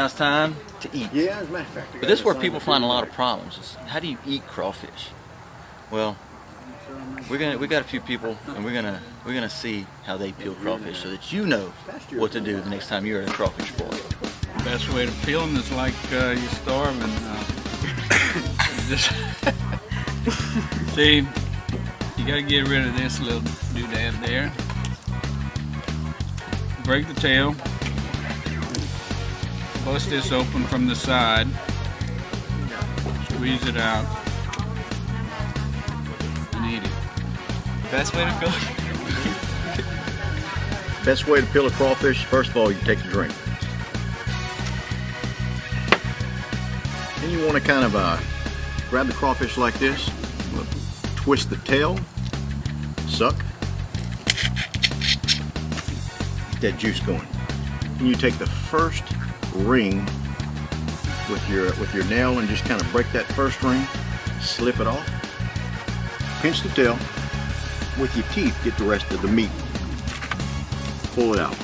now it's time to eat. Yeah, as a matter of fact. But this is where people find a lot of problems. Is how do you eat crawfish? Well, we got a few people, and we're gonna see how they peel crawfish, so that you know what to do the next time you're at a crawfish boil. The best way to peel them is like you starve and just see. You gotta get rid of this little doodad there. Break the tail. Bust this open from the side. Squeeze it out. And eat it. Best way to peel it? Best way to peel a crawfish, first of all, you take a drink. Then you want to kind of grab the crawfish like this, twist the tail, suck, get that juice going. And you take the first ring with your nail and just kind of break that first ring, slip it off, pinch the tail, with your teeth get the rest of the meat, pull it out,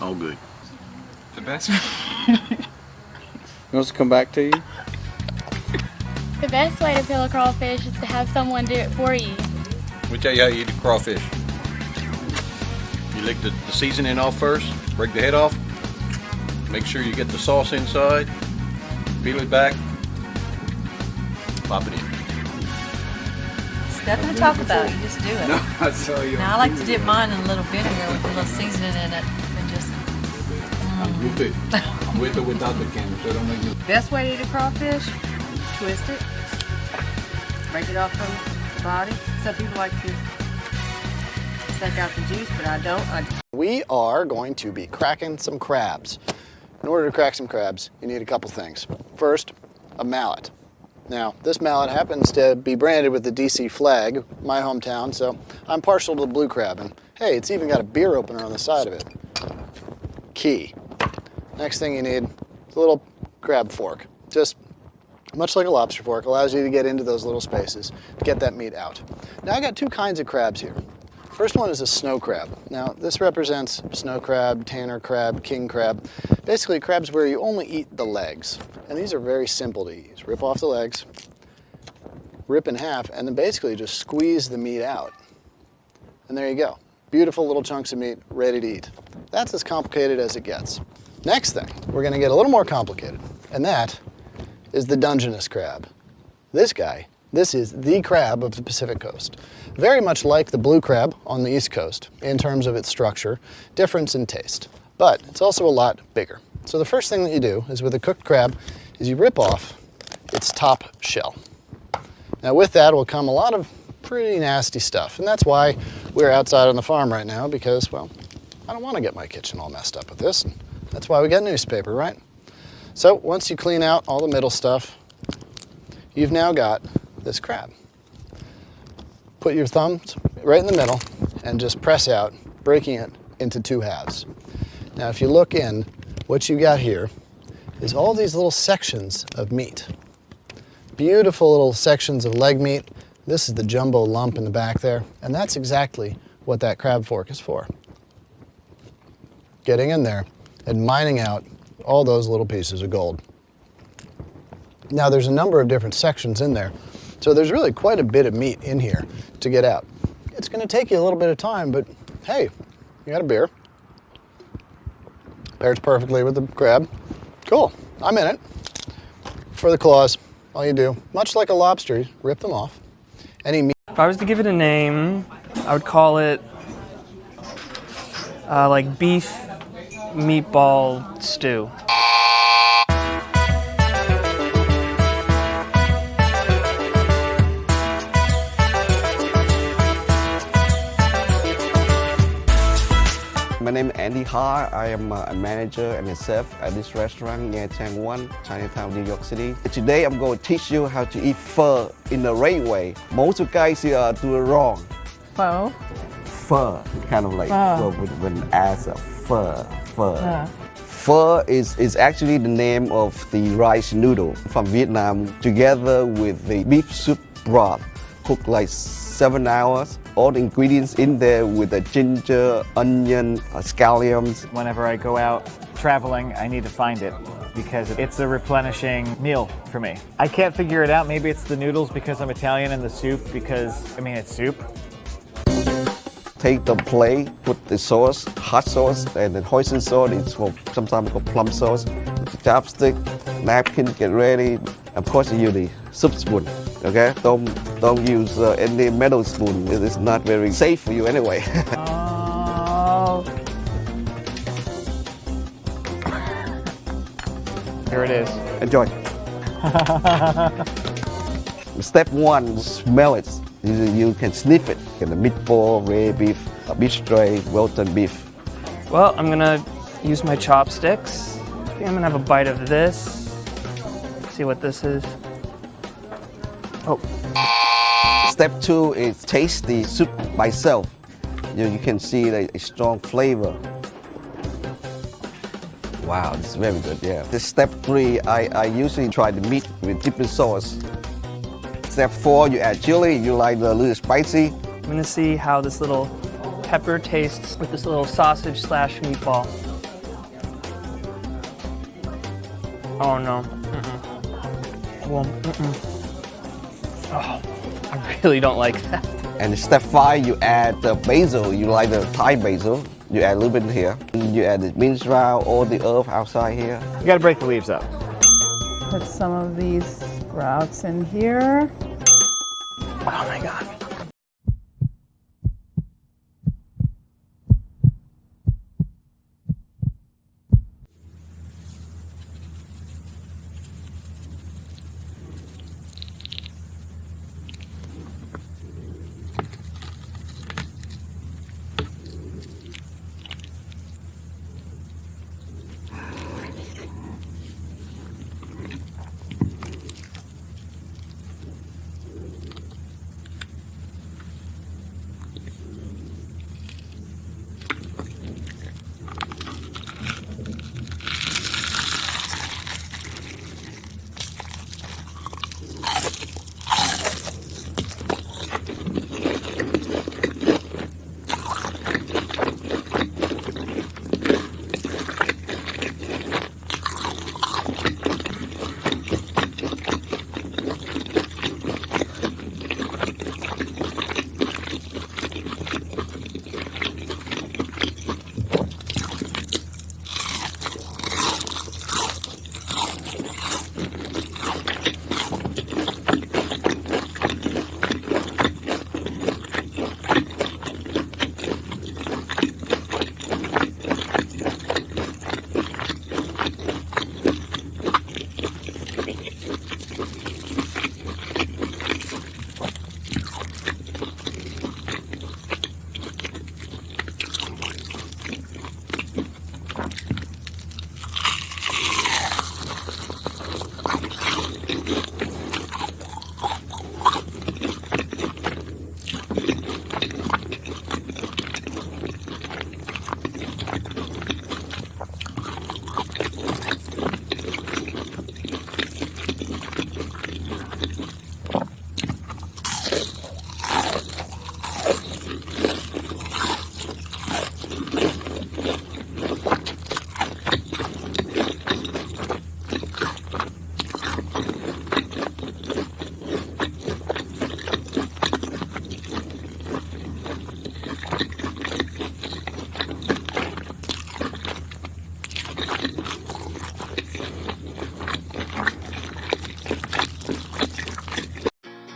all good. The best. Wants to come back to you? The best way to peel a crawfish is to have someone do it for you. Let me tell you how you eat a crawfish. You lick the seasoning off first, break the head off, make sure you get the sauce inside, peel it back, pop it in. It's nothing to talk about, you just do it. No, I saw you. Now I like to dip mine in a little vinegar with a little seasoning in it and just... With or without the camera, so don't make me... Best way to eat a crawfish, twist it, break it off from the body. Some people like to suck out the juice, but I don't. We are going to be cracking some crabs. In order to crack some crabs, you need a couple things. First, a mallet. Now, this mallet happens to be branded with the DC flag, my hometown, so I'm partial to the blue crab. And hey, it's even got a beer opener on the side of it. Key. Next thing you need is a little crab fork. Just much like a lobster fork, allows you to get into those little spaces to get that meat out. Now I got two kinds of crabs here. First one is a snow crab. Now this represents snow crab, tanner crab, king crab. Basically crabs where you only eat the legs. And these are very simple to use. Rip off the legs, rip in half, and then basically just squeeze the meat out. And there you go. Beautiful little chunks of meat ready to eat. That's as complicated as it gets. Next thing, we're gonna get a little more complicated, and that is the Dungeness crab. This guy, this is the crab of the Pacific Coast. Very much like the blue crab on the East Coast in terms of its structure, difference in taste, but it's also a lot bigger. So the first thing that you do is with a cooked crab is you rip off its top shell. Now with that will come a lot of pretty nasty stuff, and that's why we're outside on the farm right now because, well, I don't want to get my kitchen all messed up with this. And that's why we got newspaper, right? So once you clean out all the middle stuff, you've now got this crab. Put your thumbs right in the middle and just press out, breaking it into two halves. Now if you look in, what you got here is all these little sections of meat. Beautiful little sections of leg meat. This is the jumbo lump in the back there, and that's exactly what that crab fork is for. Getting in there and mining out all those little pieces of gold. Now there's a number of different sections in there, so there's really quite a bit of meat in here to get out. It's gonna take you a little bit of time, but hey, you got a beer. Pairs perfectly with the crab. Cool, I'm in it. For the claws, all you do, much like a lobster, you rip them off. Any meat. If I was to give it a name, I would call it like beef meatball stew. My name is Andy Ha. I am a manager and a chef at this restaurant near Changwon, Chinatown, New York City. Today I'm going to teach you how to eat pho in the right way. Most of guys here do it wrong. Pho? Pho, kind of like pho with an ass of pho. Pho is actually the name of the rice noodle from Vietnam, together with the beef soup broth, cooked like 7 hours. All the ingredients in there with the ginger, onion, scallions. Whenever I go out traveling, I need to find it. because it's a replenishing meal for me. I can't figure it out. Maybe it's the noodles because I'm Italian and the soup because, I mean, it's soup. Take the plate, put the sauce, hot sauce, and then hoisin sauce. It's sometimes called plum sauce. The chopstick, napkin, get ready. Of course, you use the soup spoon. Okay, don't use any metal spoon. It's not very safe for you anyway. Here it is. Enjoy. Step 1, smell it. You can sniff it. The meatball, rare beef, beef stray, Wellington beef. Well, I'm gonna use my chopsticks. Okay, I'm gonna have a bite of this. See what this is. Oh. Step 2 is taste the soup by itself. You can see a strong flavor. Wow, it's very good, yeah. This step 3, I usually try the meat with different sauce. Step 4, you add chili, you like a little spicy. I'm gonna see how this little pepper tastes with this little sausage / meatball. Oh no. Well, Oh, I really don't like that. And step 5, you add the basil. You like the Thai basil. You add a little bit here. You add the minced round, all the herb outside here. You gotta break the leaves up. Put some of these sprouts in here. Oh my God.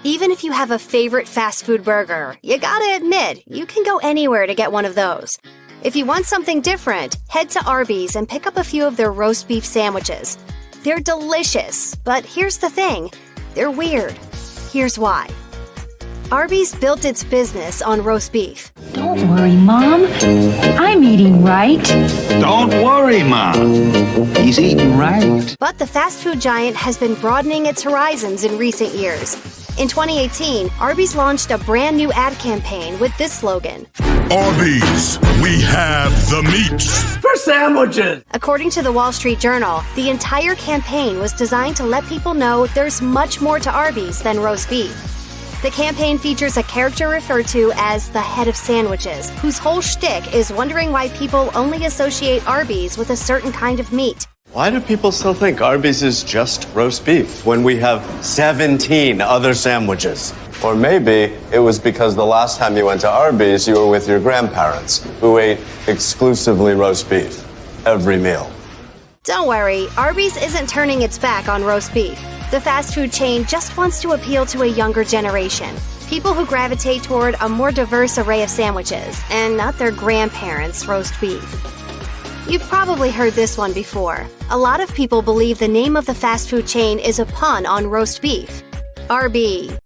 Even if you have a favorite fast food burger, you gotta admit, you can go anywhere to get one of those. If you want something different, head to Arby's and pick up a few of their roast beef sandwiches. They're delicious, but here's the thing, they're weird. Here's why. Arby's built its business on roast beef. Don't worry, Mom. I'm eating right. Don't worry, Mom. He's eating right. But the fast food giant has been broadening its horizons in recent years. In 2018, Arby's launched a brand new ad campaign with this slogan. Arby's, we have the meats. For sandwiches! According to the Wall Street Journal, the entire campaign was designed to let people know there's much more to Arby's than roast beef. The campaign features a character referred to as the head of sandwiches, whose whole shtick is wondering why people only associate Arby's with a certain kind of meat. Why do people still think Arby's is just roast beef when we have 17 other sandwiches? Or maybe it was because the last time you went to Arby's, you were with your grandparents, who ate exclusively roast beef every meal. Don't worry, Arby's isn't turning its back on roast beef. The fast food chain just wants to appeal to a younger generation. People who gravitate toward a more diverse array of sandwiches, and not their grandparents' roast beef. You've probably heard this one before. A lot of people believe the name of the fast food chain is a pun on roast beef. RB.